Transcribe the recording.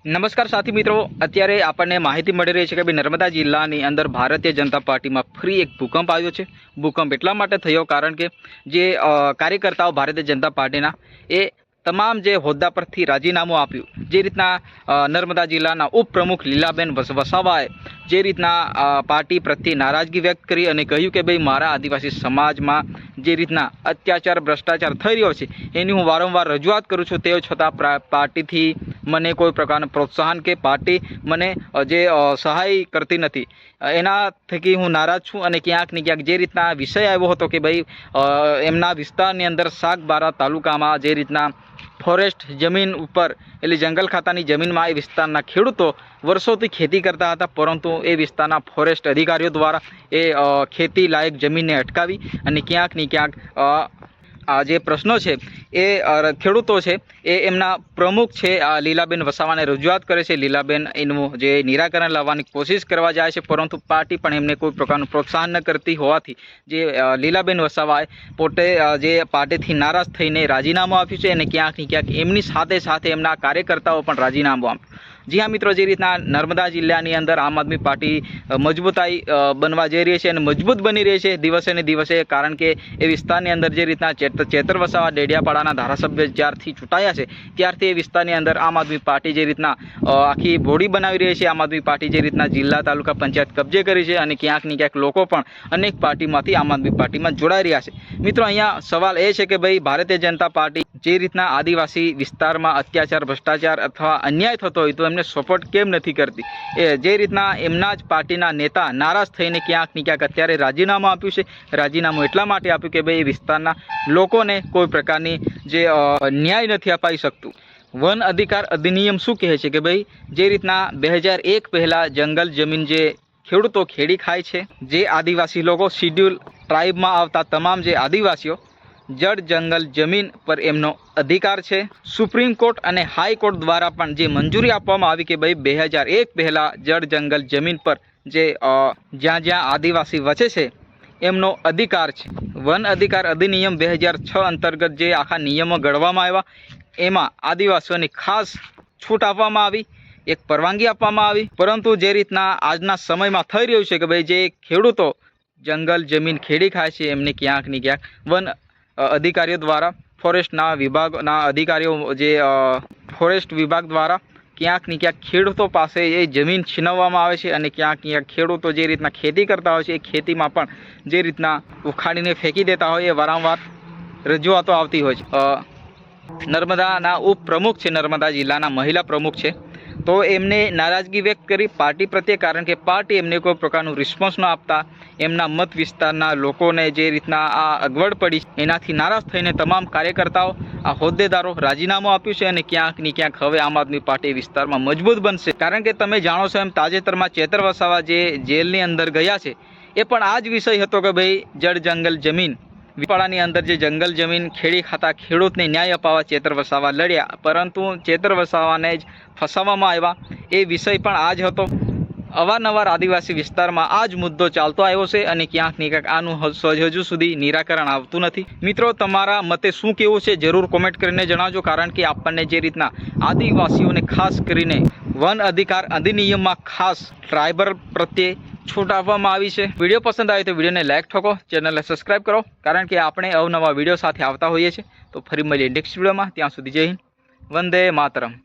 નમસ્કાર સાથી મિત્રો, અત્યારે આપણને માહિતી મળી રહી છે કે ભાઈ નર્મદા જિલ્લાની અંદર ભારતીય જનતા પાર્ટીમાં ફરી એક ભૂકંપ આવ્યો છે। ભૂકંપ એટલા માટે થયો કારણ કે જે કાર્યકર્તાઓ ભારતીય જનતા પાર્ટીના એ તમામ જે હોદ્દા પરથી રાજીનામું આપ્યું। જે રીતના નર્મદા જિલ્લાના ઉપપ્રમુખ લીલાબેન વસાવાએ જે રીતના પાર્ટી પ્રત્યે નારાજગી વ્યક્ત કરી અને કહ્યું કે ભાઈ મારા આદિવાસી સમાજમાં જે રીતના અત્યાચાર ભ્રષ્ટાચાર થઈ રહ્યો છે એની હું વારંવાર રજૂઆત કરું છું, તે છતાં પાર્ટીથી મને કોઈ પ્રકારનું પ્રોત્સાહન કે પાર્ટી મને જે સહાય કરતી નથી, એના થકી હું નારાજ છું। અને ક્યાંક ને ક્યાંક જે રીતના વિષય આવ્યો હતો કે ભાઈ એમના વિસ્તારની અંદર સાગબારા તાલુકામાં જે રીતના ફોરેસ્ટ જમીન ઉપર એટલે જંગલ ખાતાની જમીનમાં એ વિસ્તારના ખેડૂતો વર્ષોથી ખેતી કરતા હતા, પરંતુ એ વિસ્તારના ફોરેસ્ટ અધિકારીઓ દ્વારા એ ખેતી લાયક જમીનને અટકાવી અને ક્યાંક ને ક્યાંક આ જે પ્રશ્નો છે એ ખેડૂતો છે એ એમના પ્રમુખ છે લીલાબેન વસાવાને રજૂઆત કરે છે। લીલાબેન એનું જે નિરાકરણ લાવવાની કોશિશ કરવા જાય છે, પરંતુ પાર્ટી પણ એમને કોઈ પ્રકારનું પ્રોત્સાહન ન કરતી હોવાથી જે લીલાબેન વસાવાએ પોતે જે પાર્ટીથી નારાજ થઈને રાજીનામું આપ્યું છે અને ક્યાંક ને ક્યાંક એમની સાથે સાથે એમના કાર્યકર્તાઓ પણ રાજીનામું આપ્યું। જી હા મિત્રો, જે રીતના નર્મદા જિલ્લાની અંદર આમ આદમી પાર્ટી મજબૂતાઈ બનવા જઈ રહી છે અને મજબૂત બની રહી છે દિવસે ને દિવસે, કારણ કે એ વિસ્તારની અંદર જે રીતના ચેતર વસાવા ડેડિયાપાડાના ધારાસભ્ય જ્યારથી ચૂંટાયા છે ત્યારથી એ વિસ્તારની અંદર આમ આદમી પાર્ટી જે રીતના આખી બોડી બનાવી રહી છે, આમ આદમી પાર્ટી જે રીતના જિલ્લા તાલુકા પંચાયત કબજે કરી છે અને ક્યાંક ને ક્યાંક લોકો પણ અનેક પાર્ટીમાંથી આમ આદમી પાર્ટીમાં જોડાઈ રહ્યા છે। મિત્રો, અહીંયા સવાલ એ છે કે ભાઈ ભારતીય જનતા પાર્ટી જે રીતના આદિવાસી વિસ્તારમાં અત્યાચાર ભ્રષ્ટાચાર અથવા અન્યાય થતો હોય તો એમને સપોર્ટ કેમ નથી કરતી? એ જે રીતના એમના જ પાર્ટીના નેતા નારાજ થઈને ક્યાંક ને ક્યાંક અત્યારે રાજીનામું આપ્યું છે। રાજીનામું એટલા માટે આપ્યું કે ભાઈ એ વિસ્તારના લોકોને કોઈ પ્રકારની જે ન્યાય નથી અપાઈ શકતું। વન અધિકાર અધિનિયમ શું કહે છે કે ભાઈ જે રીતના 2001 પહેલાં જંગલ જમીન જે ખેડૂતો ખેડી ખાય છે, જે આદિવાસી લોકો શિડ્યુલ ટ્રાઇબમાં આવતા તમામ જે આદિવાસીઓ જળ જંગલ જમીન પર એમનો અધિકાર છે। સુપ્રીમ કોર્ટ અને હાઈકોર્ટ દ્વારા પણ જે મંજૂરી આપવામાં આવી કે ભાઈ 2001 પહેલાં જળ જંગલ જમીન પર જે જ્યાં જ્યાં આદિવાસી વસે છે એમનો અધિકાર છે। વન અધિકાર અધિનિયમ 2006 અંતર્ગત જે આખા નિયમો ઘડવામાં આવ્યા એમાં આદિવાસીઓને ખાસ છૂટ આપવામાં આવી, એક પરવાનગી આપવામાં આવી, પરંતુ જે રીતના આજના સમયમાં થઈ રહ્યું છે કે ભાઈ જે ખેડૂતો જંગલ જમીન ખેડી ખાય છે એમને ક્યાંક ને ક્યાંક વન અધિકારીઓ દ્વારા ફોરેસ્ટના વિભાગના અધિકારીઓ જે ફોરેસ્ટ વિભાગ દ્વારા ક્યાંક ને ક્યાંક ખેડૂતો પાસે એ જમીન છીનવવામાં આવે છે અને ક્યાંક ક્યાંક ખેડૂતો જે રીતના ખેતી કરતા હોય છે એ ખેતીમાં પણ જે રીતના ઉખાડીને ફેંકી દેતા હોય એ વારંવાર રજૂઆતો આવતી હોય છે। નર્મદાના ઉપપ્રમુખ છે, નર્મદા જિલ્લાના મહિલા પ્રમુખ છે, તો એમને નારાજગી વ્યક્ત કરી પાર્ટી પ્રત્યે, કારણ કે પાર્ટી એમને કોઈ પ્રકારનું રિસ્પોન્સ ન આપતા એમના મત વિસ્તારના લોકોને જે રીતના આ અગવડ પડી એનાથી નારાજ થઈને તમામ કાર્યકર્તાઓ આ હોદ્દેદારો રાજીનામું આપ્યું છે અને ક્યાંક ને ક્યાંક હવે આમ આદમી પાર્ટી વિસ્તારમાં મજબૂત બનશે। કારણ કે તમે જાણો છો એમ તાજેતરમાં ચેતર વસાવા જે જેલની અંદર ગયા છે એ પણ આ જ વિષય હતો કે ભાઈ જળ જંગલ જમીન વિપાડાની અંદર જે જંગલ જમીન ખેડી ખાતા ખેડૂતને ન્યાય અપાવવા ચેતર વસાવા લડ્યા, પરંતુ ચેતર વસાવાને જ ફસાવવામાં આવ્યા। એ વિષય પણ આ જ હતો। અવારનવાર આદિવાસી વિસ્તારમાં આ જ મુદ્દો ચાલતો આવ્યો છે અને ક્યાંક ને ક્યાંક આનું હજુ સુધી નિરાકરણ આવતું નથી। મિત્રો, તમારા મતે શું કહેવું છે જરૂર કોમેન્ટ કરીને જણાવજો, કારણ કે આપણને જે રીતના આદિવાસીઓને ખાસ કરીને વન અધિકાર અધિનિયમમાં ખાસ ટ્રાઇબલ પ્રત્યે છૂટ આપવામાં આવી છે। વિડીયો પસંદ આવે તો વિડીયોને લાઇક ઠોકો, ચેનલને સબસ્ક્રાઈબ કરો, કારણ કે આપણે અવનવા વિડીયો સાથે આવતા હોઈએ છીએ। તો ફરી મળીએ નેક્સ્ટ વિડીયોમાં, ત્યાં સુધી જય હિન્દ, વંદે માતરમ।